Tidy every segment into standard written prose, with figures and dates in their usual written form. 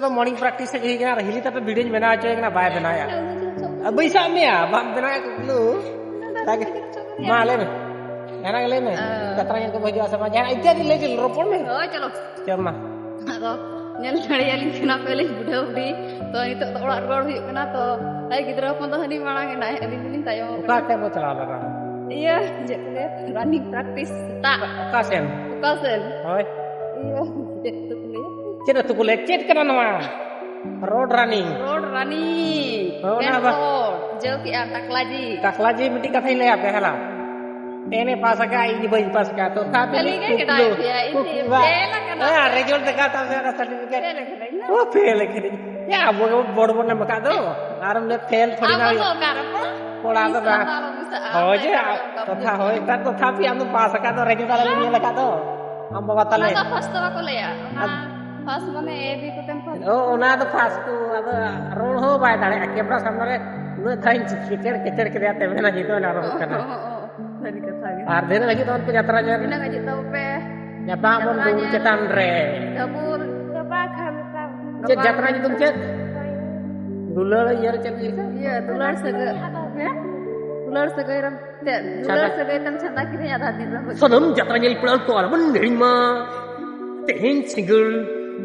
तो morning practice से कही ना हिली तब वीडियो बना चाहिए ना बाय बनाया अब बैसा में बाम बनाया lu lagi माले में है ना ले में कतरा को भजवा sama jangan इत्यादि ले चल रोपड़ में oh चलो चल मा ado nyel dari aling kena pelih budak budi to itu to orak ror huyuk kena to ai gidra pun to hani marang enak aling tayo का के वो चला लगा iya je running practice tak का sen kasen होय iya itu kuliah चेत तो कुले चेत करना नमा रोड रनिंग oh ना बा jauh ki taklaji taklaji मिट्टी का थैले आप कहला तेने पास का ini बज पास का तो था kali kan kita ya ini pela kan हां रिजल्ट देखा था मेरा सर्टिफिकेट ओ फेल करे या वो बड़ बड़ नंबर का दो आराम ले फेल थोड़ी ना कोड़ा तो बा हो जे तथा होय त तो था भी हम पास का तो रिजल्ट वाला ले लगा तो हम बता ले first to ko le ya first mane ab ko tem first ओ ओना तो फास्ट को अब रोड हो बाय दाड़े कैमरा सामने रे न थाइन किचड़ के देते ना जीतो ना रोड करना dari kata gitu आर दिन लगी तो पे यात्रा जा ina ngaji tau pe nyata mon dulu cetan re dapur apa kan cet यात्रा जी तुम cet dulu यार cet gitu iya tular sege ya tular sege ram tular sege tan chanda kini ada di ram sonam यात्रा nyel pulang to ala mending ma tehing single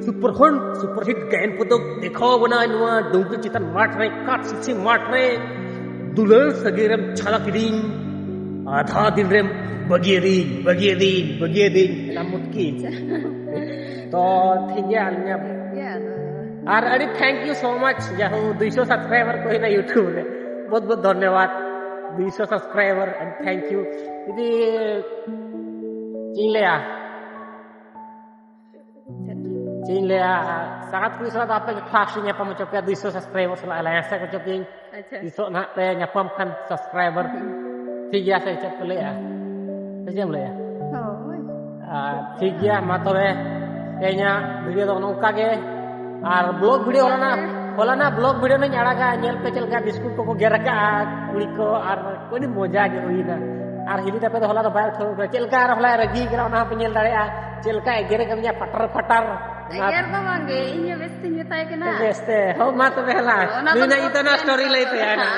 super hit gain putok dekho bana nuwa dungku citan mat re kat sisi mat re dulu segiram chala kiding आधा दिन रे बगिए दिन लामुत की तो ठीक है आलिया ya और अरे थैंक यू सो मच जहाँ 200 सब्सक्राइबर कोई ना यूट्यूब रे बहुत बहुत धन्यवाद 200 सब्सक्राइबर एंड थैंक यू ఇది Cinlea sangat kuis lah apa faksinya pemecopnya 200 subscriber selain saya kecopin besok nak teh nyapam kan subscriber ठीक है से चेक ले आ सही ले आ ठीक है मतलब kayaknya video तो नौका के और ब्लॉग वीडियो होला ना ब्लॉग वीडियो ने अड़ागा नेल पे चलका बिस्कुट को गेरका कुड़ी को और कोई मजा के हुईना और हिली तपे तो होला तो बाल थोड़ा चलका और होला रगी करा ना पे नेल दाड़े चलका गेरे कमिया फटर agar to mangge inya besti nyutai kena beste हो मा तो पहला दुना इतना स्टोरी लेते हैं ना